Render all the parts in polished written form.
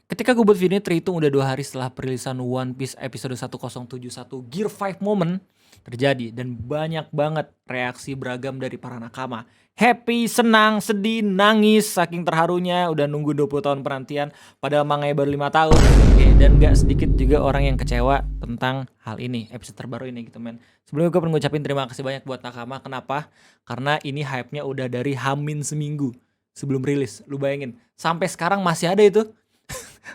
Ketika gue buat video ini terhitung udah 2 hari setelah perilisan One Piece episode 1071 Gear 5 Moment terjadi dan banyak banget reaksi beragam dari para nakama. Happy, senang, sedih, nangis, saking terharunya udah nunggu 20 tahun penantian padahal manganya baru 5 tahun. Oke, dan gak sedikit juga orang yang kecewa tentang hal ini, episode terbaru ini gitu men. Sebelumnya gue pengen ngucapin terima kasih banyak buat nakama. Kenapa? Karena ini hype-nya udah dari hamin seminggu sebelum rilis. Lu bayangin, sampai sekarang masih ada itu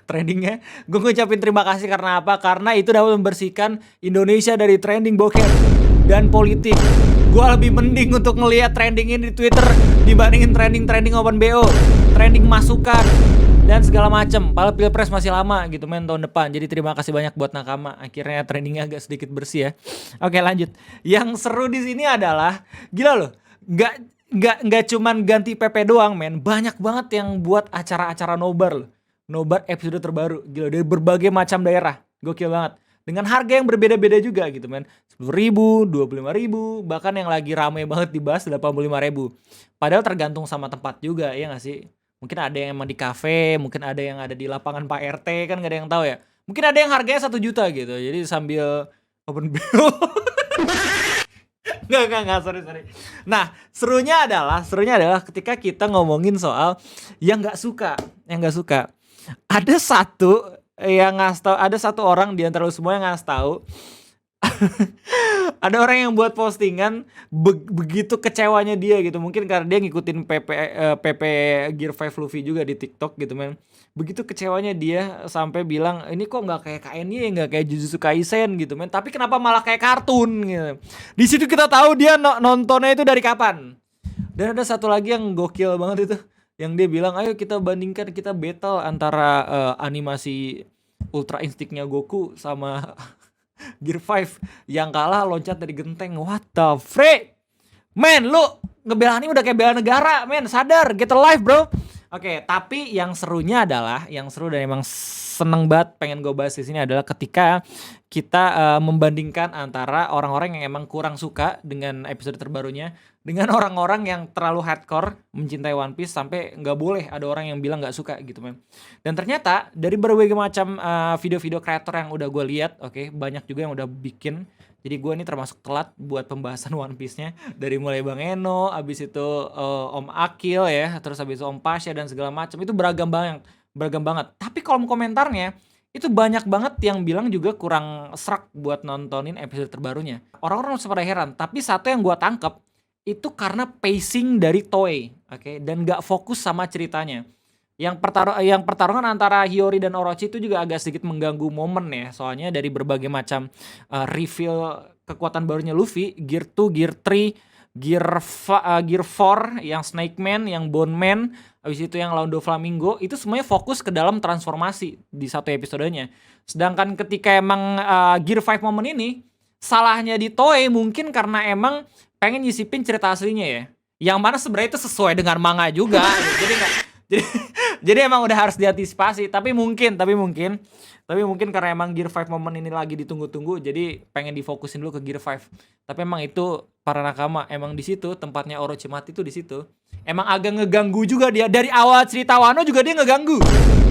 trendingnya. Gue ngucapin terima kasih karena apa? Karena itu dapat membersihkan Indonesia dari trending bokep dan politik. Gue lebih mending untuk ngelihat trending ini di Twitter dibandingin trending open BO, trending masukan dan segala macem. Padahal pilpres masih lama gitu men, tahun depan. Jadi terima kasih banyak buat nakama. Akhirnya trendingnya agak sedikit bersih ya. Oke lanjut. Yang seru di sini adalah gila loh. Nggak cuman ganti PP doang men. Banyak banget yang buat acara-acara nobar loh. Nobar episode terbaru. Gila, dari berbagai macam daerah. Gokil banget. Dengan harga yang berbeda-beda juga gitu men. 10.000, 25.000, bahkan yang lagi rame banget dibahas 85.000. Padahal tergantung sama tempat juga, ya gak sih? Mungkin ada yang emang di kafe, mungkin ada yang ada di lapangan Pak RT, kan gak ada yang tahu ya. Mungkin ada yang harganya 1 juta gitu. Jadi sambil open BO. Enggak, sorry. Nah, serunya adalah ketika kita ngomongin soal yang nggak suka. Ada satu orang di antara lu semua yang ngasih tahu. Ada orang yang buat postingan begitu kecewanya dia gitu. Mungkin karena dia ngikutin PP Gear 5 Luffy juga di TikTok gitu men. Begitu kecewanya dia sampai bilang ini kok nggak kayak KNY, nggak kayak Jujutsu Kaisen gitu men. Tapi kenapa malah kayak kartun gitu. Di situ kita tahu dia nontonnya itu dari kapan. Dan ada satu lagi yang gokil banget itu, yang dia bilang ayo kita bandingkan, kita battle antara animasi Ultra Instinct-nya Goku sama Gear 5 yang kalah loncat dari genteng. What the freak? Men, lu ngebela ini udah kayak bela negara, men. Sadar, get alive, bro. Oke, tapi yang serunya adalah, yang seru dan emang seneng banget pengen gue bahas di sini adalah ketika kita membandingkan antara orang-orang yang emang kurang suka dengan episode terbarunya dengan orang-orang yang terlalu hardcore mencintai One Piece sampai nggak boleh ada orang yang bilang nggak suka gitu men. Dan ternyata dari berbagai macam video-video kreator yang udah gue lihat, oke, banyak juga yang udah bikin. Jadi gue ini termasuk telat buat pembahasan One Piece-nya. Dari mulai Bang Eno, abis itu Om Akil ya, terus abis itu Om Pasha dan segala macam. Itu beragam banget. Tapi kolom komentarnya itu banyak banget yang bilang juga kurang serak buat nontonin episode terbarunya. Orang-orang pada heran. Tapi satu yang gue tangkep itu karena pacing dari Toei, oke, dan gak fokus sama ceritanya. Yang pertarungan antara Hiyori dan Orochi itu juga agak sedikit mengganggu momen ya. Soalnya dari berbagai macam reveal kekuatan barunya Luffy, Gear 2, Gear 3, Gear 4, yang Snake Man, yang Bone Man, habis itu yang lawan Doflamingo, itu semuanya fokus ke dalam transformasi di satu episodenya. Sedangkan ketika emang Gear 5 momen ini, salahnya di Toei mungkin karena emang pengen nyisipin cerita aslinya ya. Yang mana sebenarnya itu sesuai dengan manga juga. Jadi nggak jadi emang udah harus diantisipasi, tapi mungkin karena emang Gear 5 momen ini lagi ditunggu-tunggu, jadi pengen difokusin dulu ke Gear 5. Tapi emang itu para nakama, emang di situ tempatnya Orochimaru tuh di situ. Emang agak ngeganggu juga dia dari awal cerita Wano juga dia ngeganggu.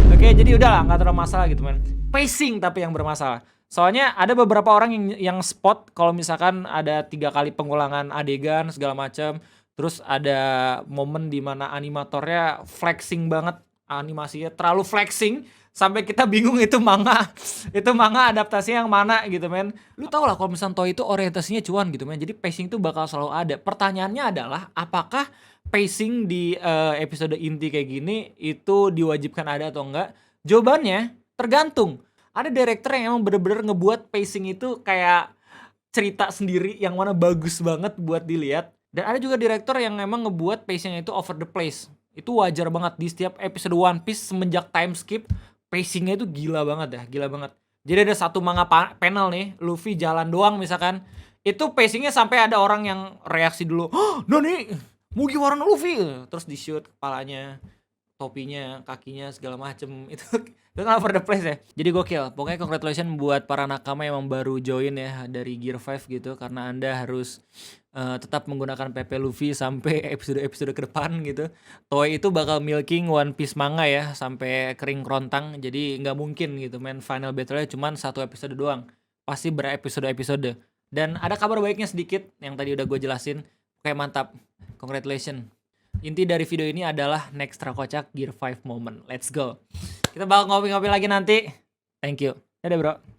Oke, jadi udahlah nggak terlalu masalah gitu man. Pacing tapi yang bermasalah. Soalnya ada beberapa orang yang spot kalau misalkan ada 3 kali pengulangan adegan segala macam. Terus ada momen di mana animatornya flexing banget, animasinya terlalu flexing sampai kita bingung itu manga adaptasinya yang mana gitu men. Lu tau lah kalau misalnya Toei itu orientasinya cuan gitu men. Jadi pacing itu bakal selalu ada. Pertanyaannya adalah apakah pacing di episode inti kayak gini itu diwajibkan ada atau enggak? Jawabannya tergantung. Ada director yang emang bener-bener ngebuat pacing itu kayak cerita sendiri yang mana bagus banget buat dilihat. Dan ada juga direktur yang emang ngebuat pacing-nya itu over the place. Itu wajar banget di setiap episode One Piece semenjak time skip, pacing-nya itu gila banget. Jadi ada satu manga panel nih, Luffy jalan doang misalkan. Itu pacing-nya sampai ada orang yang reaksi dulu, "Hah, Nani, Mugiwara no Luffy." Terus di shoot kepalanya topinya, kakinya segala macem itu kan over the place ya. Jadi gokil. Pokoknya congratulations buat para nakama yang baru join ya dari Gear 5 gitu, karena Anda harus tetap menggunakan PP Luffy sampai episode-episode ke depan gitu. Toei itu bakal milking One Piece manga ya sampai kering kerontang. Jadi nggak mungkin gitu main final battle-nya cuman 1 episode doang. Pasti berepisode-episode. Dan ada kabar baiknya sedikit yang tadi udah gue jelasin. Kayak mantap. Congratulations. Inti dari video ini adalah next Kocak Gear 5 moment. Let's go. Kita bakal ngopi-ngopi lagi nanti. Thank you. Dadah bro.